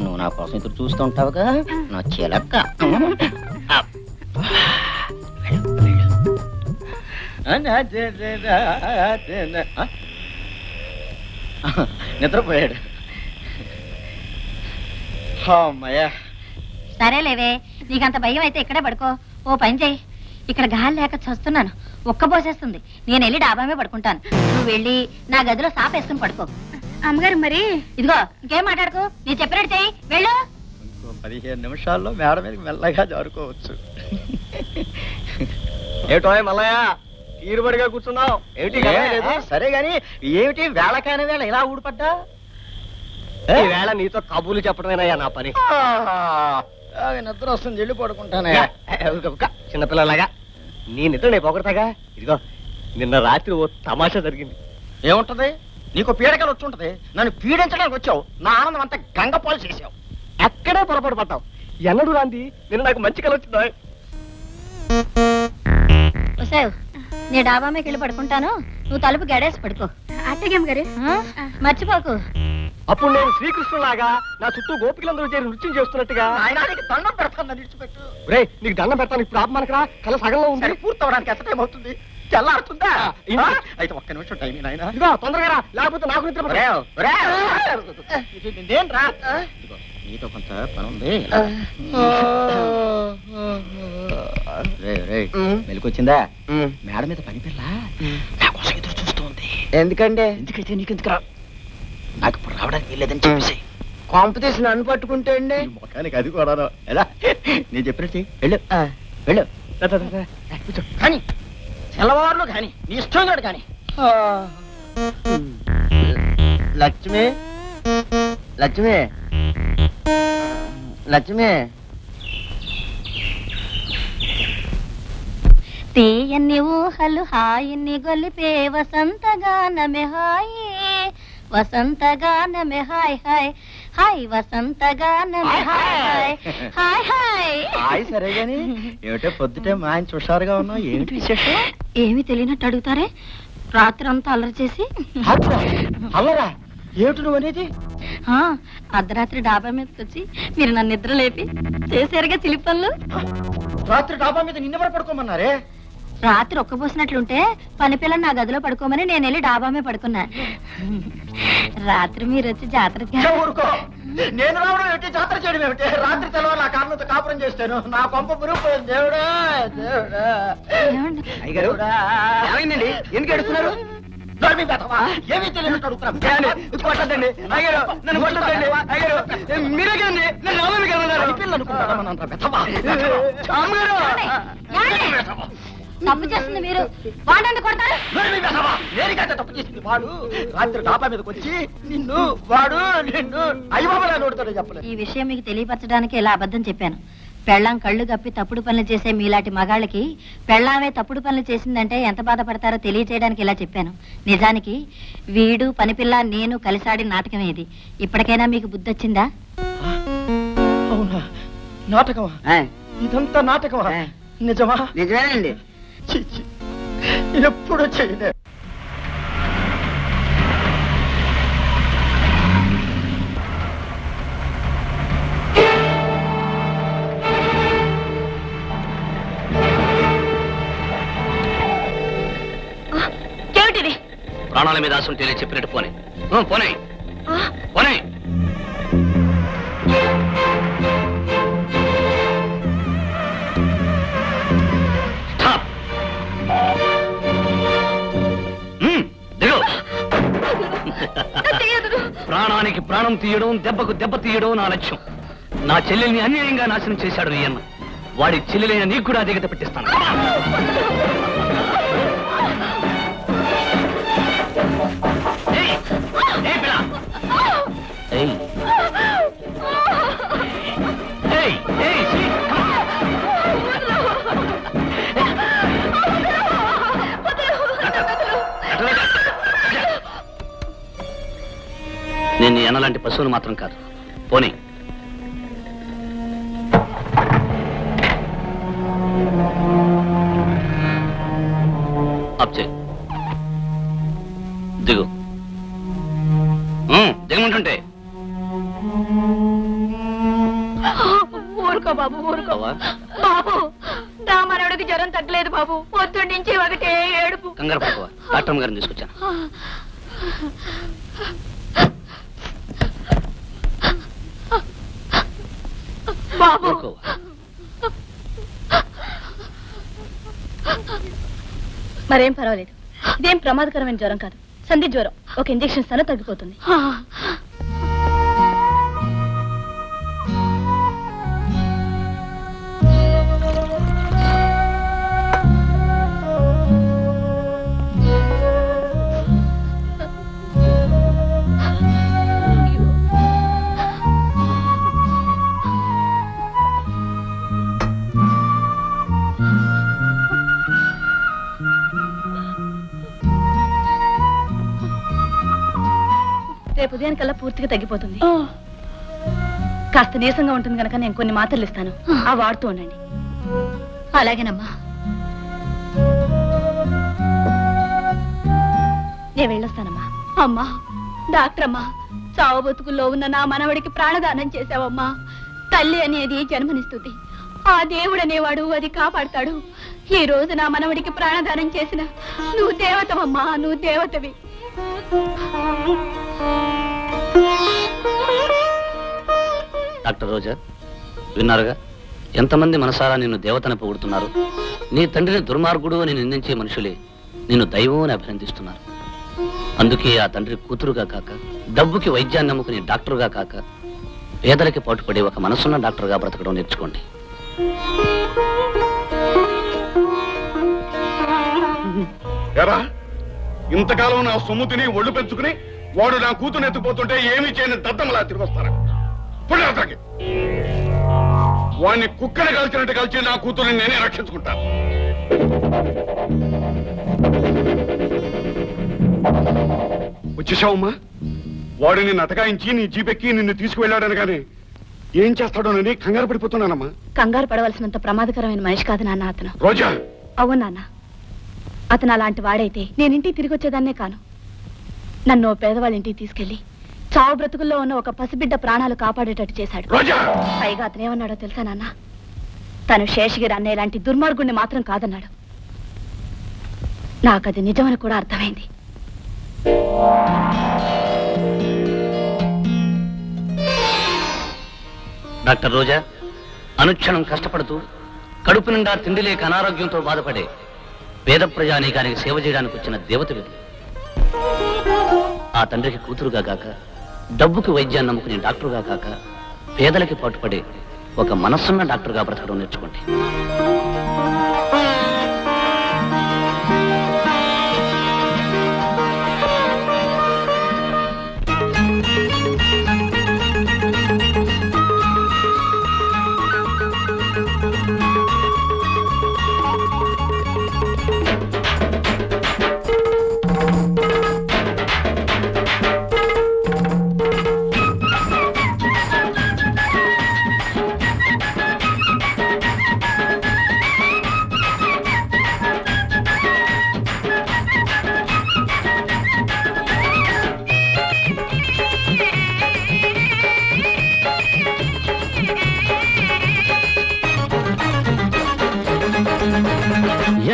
నువ్వు నా కోసం ఎదురు చూస్తూ ఉంటావుగా నా చిలక్క. నిద్రపోయాడు. సరేలేవే, నీకంత భయం అయితే ఇక్కడే పడుకో. ఓ పని చేయి, ఇక్కడ గాలి లేక చస్తున్నాను, ఒక్కబోసేస్తుంది. నేను వెళ్ళి డాబా మీద పడుకుంటాను. నువ్వు వెళ్ళి నా గదిలో సాప వేసుకుని పడుకో. అమ్మగారు, మరి ఇదిగో ఇంకేం మాట్లాడుకో. నేను చెప్పినట్టు చెయ్యి, వెళ్ళు. ఇంకో 15 నిమిషాల్లో మేడ మీదకి మెల్లగా జారుకోవచ్చు. ఏటో మల్లయ్య, తీరుబడిగా కూర్చున్నావు ఏమిటి? సరే గాని ఏమిటి వేళకాని వేళ ఇలా ఊడిపడ్డా? వేళ నీతో కబుర్లు చెప్పడమేనయ్యా నా పని. నిద్ర వస్తుంది, వెళ్ళి పడుకుంటానే. చిన్నపిల్లలాగా నీ నిద్ర నేను పొగడతాగా. ఇదిగో నిన్న రాత్రి ఓ తమాషా జరిగింది. ఏముంటది? నీకు పీడకలు వచ్చి ఉంటది. నన్ను పీడించడానికి వచ్చావు, నా ఆనందం అంతా గంగపాలు చేసావు. అక్కడే పొరపాటు పడ్డావు. ఎన్నడూ రాంది నిన్న నాకు మంచి కల వచ్చిందా? నేను డాబా మీద వెళ్ళి పడుకుంటాను, నువ్వు తలుపు గడేసి పడుకో. అట్టగేం గారు, మర్చిపోకు. అప్పుడు నేను శ్రీకృష్ణులాగా నా చుట్టూ గోపికలందరూ చేరి నృత్యం చేస్తున్నట్టుగా దండం పెడతాను. రే, నీకు దండం పెడతాను. ఇప్పుడు ఆపమనకరా, కళ సగంలో ఉంది. పూర్తవడానికి ఎంత టైం అవుతుంది? తెల్లారుతుందా? అయితే ఒక్క నిమిషం టైం నాయన. ఇదిగో తొందరగా రా, లేకపోతే నాకు నిద్ర. నీతో కొంత పని ఉంది. మెలికొచ్చిందా? మేడ మీద పని పిల్ల నా కోసం ఎదురు చూస్తూ ఉంది. ఎందుకంటే ఎందుకైతే నీకెందుకు నాకు ఇప్పుడు రావడానికి వీల్లేదని చెప్పేసి కొంప తీసి నన్ను పట్టుకుంటే అండి మొఖానికి అది కూడా ఎలా నేను చెప్పినట్టు వెళ్ళు వెళ్ళు కూర్చో కానీ తెల్లవారులు కానీ నీ ఇష్టం కానీ. లక్ష్మి లక్ష్మి లక్ష్మి తీయన్ని ఊహలు హాయిని గొలిపే వసంతగానమే హాయి వసంతగానమే హాయ్ హాయ్ హాయ్ వసంతగానమే హాయ్ హాయ్ హాయ్ హాయ్ సరే గాని ఏమిటో పొద్దుటే మా ఆయన చూసారుగా ఉన్నావు, ఏమిటి విశేషం? ఏమి తెలియనట్టు అడుగుతారే? రాత్రి అంతా అల్లరి చేసి అల్లరా ఏమిటి నువ్వు అనేది? అర్ధరాత్రి డాబా మీదకి వచ్చి మీరు నన్ను నిద్ర లేపి చేశారుగా చిలిపి పనులు. రాత్రి డాబా మీద నిన్నెవరు పడుకోమన్నారే? రాత్రి ఒక్కబోసినట్లుంటే పని పిల్లని నా గదిలో పడుకోమని నేను వెళ్ళి డాబా మీద పడుకున్నా. రాత్రి మీరు వచ్చి జాతర ఊరుకో, నేను రావడం ఏమిటి, జాతర చేయడం ఏమిటి? రాత్రి తెలవాలి ఆ కారణంతో కాపురం చేస్తాను. నా కొంప మురిగిపోయింది. దేవుడా దేవుడా. ఏమైందండి? ఎందుకు ఎడుతున్నారు? ఏమీ తెలియనట్టు అడుగుతున్నాను. కొట్టద్దండి అయ్యారు, నన్ను కొట్టద్దండి అయ్యారు. మీరే కదండి నన్ను రావాలి కదా పిల్లలు తప్పు చేస్తుంది మీరు. వాడండి కొడతారు. తప్పు చేసింది వాడు. రాత్రి డాబా మీదకి వచ్చి నిన్ను వాడు నిన్ను అయ్యబాబా నోడుతాడు చెప్పలేదు. ఈ విషయం మీకు తెలియపరచడానికి ఇలా అబద్ధం చెప్పాను. పెళ్ళాం కళ్ళు కప్పి తప్పుడు పనులు చేసే మీలాంటి మగాళ్ళకి పెళ్ళామే తప్పుడు పనులు చేసిందంటే ఎంత బాధపడతారో తెలియచేయడానికి ఇలా చెప్పాను. నిజానికి వీడు పనిపిల్ల నేను కలిసాడి నాటకమే ఇది. ఇప్పటికైనా మీకు బుద్ధి వచ్చిందా? అవునా? నాటకమా? ఇదంతా నాటకమా? నిజమా? నిజమేనండి. ఎప్పుడు చేయలే. ఏమిటిది? ప్రాణాల మీద ఆశ ఉంటే చెప్పినట్టు పోనీ పోనీ పోనీ. ప్రాణానికి ప్రాణం తీయడం, దెబ్బకు దెబ్బ తీయడం నా లక్ష్యం. నా చెల్లెల్ని అన్యాయంగా నాశనం చేశాడు ఈ అన్న. వాడి చెల్లెలైన నీకు కూడా అధిగత పెట్టిస్తాను. నేను నీ అన్నలాంటి పశువులు మాత్రం కాదు. పోనీ అప్ దిగు. దిగమంటుంటే ఊరుకో బాబు ఊరుకో బాబు. నా మనవడికి జ్వరం తగ్గలేదు బాబు. పొద్దున్న నుంచి ఒకటే ఏడుపు. కంగారు పడుకోవా, డాక్టర్ గారిని తీసుకొచ్చాను. బాబు మరేం పర్వాలేదు. ఇదేం ప్రమాదకరమైన జ్వరం కాదు, సంధి జ్వరం. ఒక ఇంజెక్షన్ ఇస్తానో తగ్గిపోతుంది. రేపు ఉదయానికల్లా పూర్తిగా తగ్గిపోతుంది. కాస్త నీరసంగా ఉంటుంది కనుక నేను కొన్ని మాత్రలు ఇస్తాను, ఆ వాడుతూ ఉండండి. అలాగేనమ్మా. నేను వెళ్ళొస్తానమ్మా. అమ్మా డాక్టర్ అమ్మా, చావు బతుకుల్లో ఉన్న నా మనవడికి ప్రాణదానం చేశావమ్మా. తల్లి అనేది జన్మనిస్తుంది, ఆ దేవుడు అనేవాడు అది కాపాడతాడు. ఈ రోజు నా మనవడికి ప్రాణదానం చేసిన నువ్వు దేవతవమ్మా, నువ్వు దేవతవి. డాక్టర్ రోజా, విన్నారుగా ఎంతమంది మనసారా నిన్ను దేవతని పొగుడుతున్నారు. నీ తండ్రిని దుర్మార్గుడు అని నిందించే మనుషులే నిన్ను దైవం అని అభినందిస్తున్నారు. అందుకే ఆ తండ్రి కూతురుగా కాక, డబ్బుకి వైద్యాన్ని నమ్ముకుని డాక్టరుగా కాక, పేదలకి పాటుపడే ఒక మనసున్న డాక్టర్గా బ్రతకడం నేర్చుకోండి. ఎరా, ఇంతకాలం నా సొమ్ము తిని ఒళ్ళు పెంచుకుని వాడు నా కూతురు ఎత్తుకుపోతుంటే ఏమీ చేయని దద్దమలా తిరిగి వస్తారా? పుణ్యాతకి వాడిని కుక్కని కలిసినట్టు కలిసి నా కూతురుని నేనే రక్షించుకుంటాను. వచ్చేసావమ్మా? వాడిని నటకాయించి నీ జీపెక్కి నిన్ను తీసుకువెళ్ళాడనగానే ఏం చేస్తాడోనని కంగారు పడిపోతున్నానమ్మా. కంగారు పడవలసినంత ప్రమాదకరమైన మనిషి కాదు నాన్న అతను. రోజా, అవును నాన్న, అతను అలాంటి వాడైతే నేనింటికి తిరిగి వచ్చేదాన్నే కాను. నన్ను ఓ పేదవాళ్ళ ఇంటికి తీసుకెళ్లి చావు బ్రతుకుల్లో ఉన్న ఒక పసిబిడ్డ ప్రాణాలు కాపాడేటట్టు చేశాడు. రోజా, పైగా అతనేమన్నాడో తెలుసా నాన్న? తను శేషగిరి అన్నయ్య లాంటి దుర్మార్గుణ్ణి మాత్రం కాదన్నాడు. నాకది నిజమని కూడా అర్థమైంది. డాక్టర్ రోజా, అనుక్షణం కష్టపడుతూ కడుపు నిండా తిండి లేక అనారోగ్యంతో బాధపడే పేద ప్రజానీకానికి సేవ చేయడానికి వచ్చిన దేవత వీరు. ఆ తండ్రికి కూతురుగా కాక, డబ్బుకి వైద్యాన్ని నమ్ముకునే డాక్టరుగా కాక, పేదలకి పాటుపడే ఒక మనస్సున్న డాక్టర్గా బ్రతకడం నేర్చుకోండి.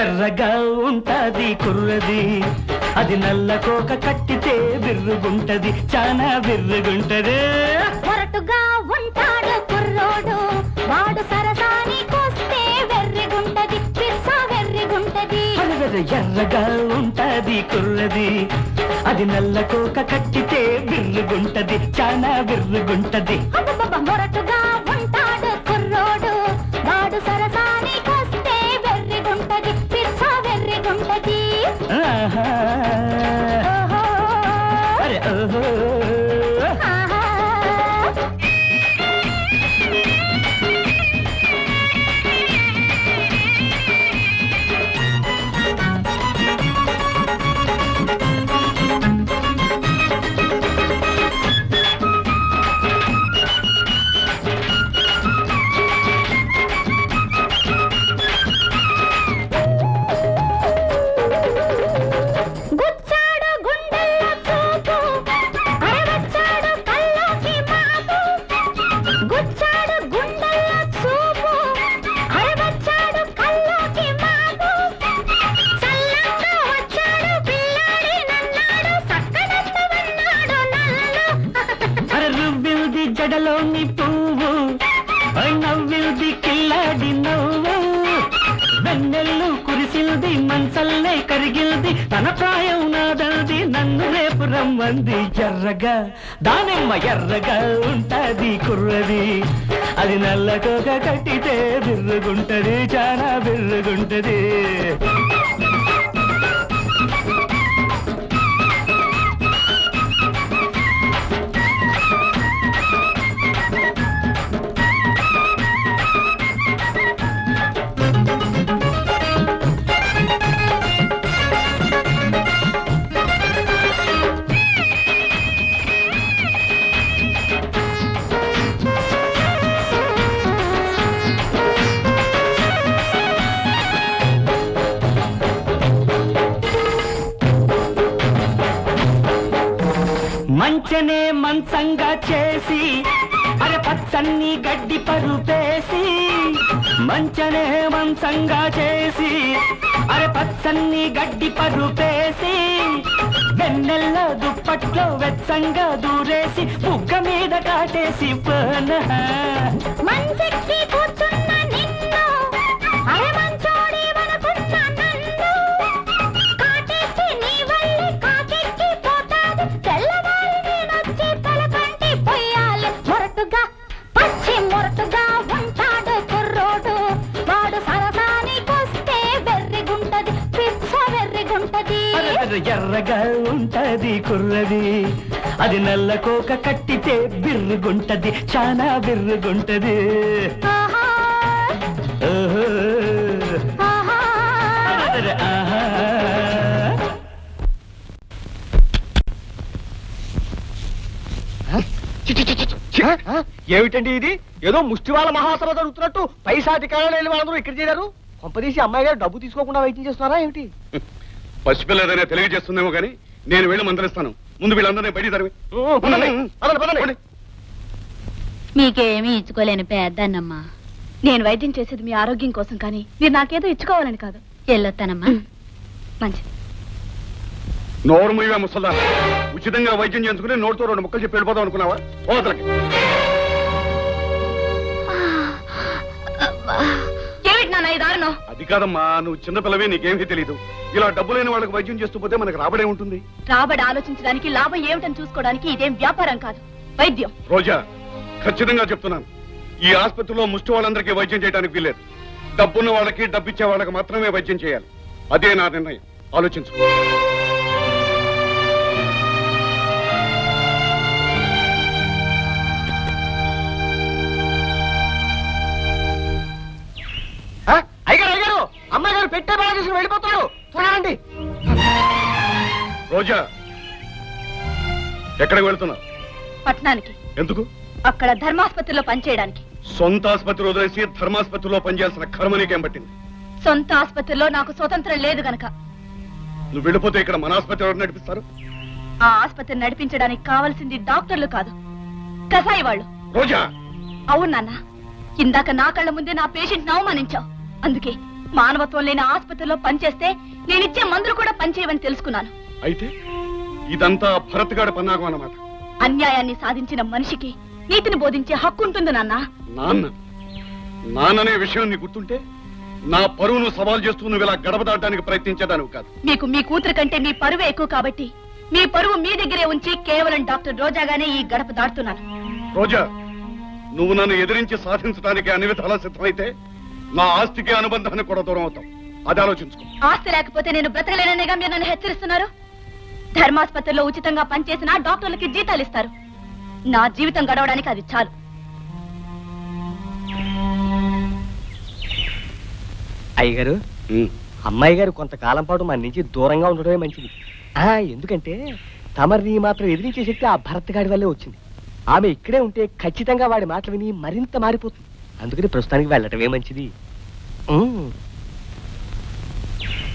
ఎర్రగా ఉంటది కుర్రది, అది నల్ల కోక కట్టితే బిర్రుగుంటది, చానా బిర్రుగుంటది. మొరటుగా ఉంటాడు కుర్రోడు, వాడు సరసానికొస్తే వెర్రిగుంటది, పిర్సా వెర్రిగుంటది. ఎర్రగా ఉంటది కుర్రది, అది నల్ల కోక కట్టితే బిర్రుగుంటది, చానా బిర్రుగుంటది. మొరటుగా ఉంటాడు కుర్రోడు, వాడు సరసానికొస్తే వెర్రిగుంటది, పిర్సా వెర్రిగుంటది. ఆహా, అరే ఓహో. జడలోని పువ్వు నవ్విల్ది కిల్లాడి నవ్వు, వెన్నెల్లు కురిసిల్ది మంచల్లే కరిగిల్ది, తన ప్రాయం నాదల్ది నన్ను రేపు రమ్మంది. ఎర్రగా దానిమ్మ ఎర్రగా ఉంటది కుర్రది, అది నల్లకోక కట్టితే బిర్రుగుంటది, చాలా బిర్రుగుంటది. మంచనే మంచంగా చేసి, అరే పచ్చన్ని గడ్డి పరుపేసి, మంచనే మంచంగా చేసి, అరే పచ్చన్ని గడ్డి పరుపేసి, వెన్నెల్ల దుప్పట్లో వెచ్చంగా దూరేసి బుగ్గ మీద కాటేసి పోనా మంచెక్కి కూర్చున్న నిన్ను అరే మంచోడి వనకున్న నన్ను కాటేస్తే నీ వల్లే కాకెక్కి పోతాది తెల్లవారి నేనొచ్చి తలకంటి పొయ్యాలి మొరటుగా పచ్చి మొరటుగా ఉంటాడు కుర్రోడు వాడు సరసానికొస్తే వెర్రిగుంటది పిచ్చ వెర్రిగుంటది ఎర్రగా ఉంటది కుర్రది అది నల్ల కోక కట్టితే బిర్రుగుంటది చాలా బిర్రుగుంటది ఆహా ఓహో. ఆహా అరెరెరె, ఆహా. ఏమిటండి ఇది ఏదో ముష్టివాళ్ళ మహాసభ జరుగుతున్నట్టు పైసాధికారులు వెళ్ళి వాళ్ళందరూ ఇక్కడ చేరారు కొంపదీసి అమ్మాయి గారు డబ్బు తీసుకోకుండా వైద్యం చేస్తున్నారా ఏమిటి పసిపిల్లదైనా తెలియజేస్తుందేమో కానీ నేను వెళ్ళి మందలిస్తాను. ముందు వీళ్ళందరినీ బయట తరిమి. మీకేమీ ఇచ్చుకోలేని పెద్దన్నమ్మా నేను వైద్యం చేసేది మీ ఆరోగ్యం కోసం కానీ మీరు నాకేదో ఇచ్చుకోవాలని కాదు. వెళ్ళొస్తానమ్మా మంచిది. నోరు ముయ్యవే ముసల్దా. ఉచితంగా వైద్యం చేయించుకుని నోటితో 2 ముక్కలు చెప్పి వెళ్ళిపోదాం అనుకున్నావా? పోతలకి. ఏమిటి నాన్న ఈ దారుణం? అది కాదమ్మా, నువ్వు చిన్నపిల్లవే, నీకేమీ తెలియదు. ఇలా డబ్బు లేని వాళ్ళకి వైద్యం చేస్తూ పోతే మనకు రాబడే ఉంటుంది. రాబడి ఆలోచించడానికి లాభం ఏమిటని చూసుకోవడానికి ఇదేం వ్యాపారం కాదు, వైద్యం. రోజా, ఖచ్చితంగా చెప్తున్నాను, ఈ ఆసుపత్రిలో ముష్టి వాళ్ళందరికీ వైద్యం చేయడానికి వీల్లేదు. డబ్బున్న వాళ్ళకి, డబ్బిచ్చే వాళ్ళకి మాత్రమే వైద్యం చేయాలి. అదే నా నిర్ణయం. ఆలోచించు. అయ్యగారు అయ్యగారు అమ్మాయి గారు పెట్టే బాగా తీసుకుని వెళ్ళిపోతాడు. చూడండి. రోజా, ఎక్కడికి వెళ్తున్నావు? పట్టణానికి. ఎందుకు? అక్కడ ధర్మాసుపత్రిలో పనిచేయడానికి. సొంత ఆసుపత్రి వదిలేసి ధర్మాసుపత్రిలో పనిచేయాల్సిన కర్మ నీకేం పట్టింది? సొంత ఆసుపత్రిలో నాకు స్వతంత్రం లేదు గనక. నువ్వు వెళ్ళిపోతే ఇక్కడ మన ఆసుపత్రి ఎవరు నడిపిస్తారు? ఆ ఆసుపత్రి నడిపించడానికి కావాల్సింది డాక్టర్లు కాదు, కసాయి వాళ్ళు. రోజా, అవును నాన్న, ఇందాక నా కళ్ళ ముందే నా పేషెంట్ అవమానించావు. అందుకే మానవత్వం లేని ఆసుపత్రిలో పనిచేస్తే నేనిచ్చే మందులు కూడా పనిచేయవని తెలుసుకున్నాను. అయితే ఇదంతా భరత్ గాడి పన్నాగం అన్నమాట. అన్యాయాన్ని సాధించిన మనిషికి నీతిని బోధించే హక్కు ఉంటుంది నాన్న. నాన్ననే విషయం నీ గుర్తుంటే నా పరువును సవాల్ చేస్తూ నువ్వు ఇలా గడప దాటడానికి ప్రయత్నించేదానివి కాదు. మీకు మీ కూతురు కంటే మీ పరువే ఎక్కువ కాబట్టి మీ పరువు మీ దగ్గరే ఉంచి కేవలం డాక్టర్ రోజాగానే ఈ గడప దాటుతున్నాను. రోజా, నువ్వు నన్ను ఎదిరించి సాధించడానికి అన్ని విధాలా సిద్ధమైతే నా ఆస్తికి అనుబంధానికి కూడా దూరం అవుతాం. అది ఆలోచించుకో. ఆస్తి లేకపోతే నేను బ్రతకలేననేగా మీరు నన్ను హెచ్చరిస్తున్నారు. ధర్మాసుపత్రిలో ఉచితంగా పనిచేసిన డాక్టర్లకి జీతాలు ఇస్తారు. నా జీవితం గడవడానికి అది చాలు. అయ్యగారు, అమ్మాయి గారు కొంతకాలం పాటు మన నుంచి దూరంగా ఉండడమే మంచిది. ఎందుకంటే తమరిని మాత్రం ఎదిరించే శక్తి ఆ భరత్ గాడి వల్లే వచ్చింది. ఆమె ఇక్కడే ఉంటే ఖచ్చితంగా వాడి మాటలు విని మరింత మారిపోతుంది. అందుకని ప్రస్తుతానికి వెళ్ళటమే మంచిది.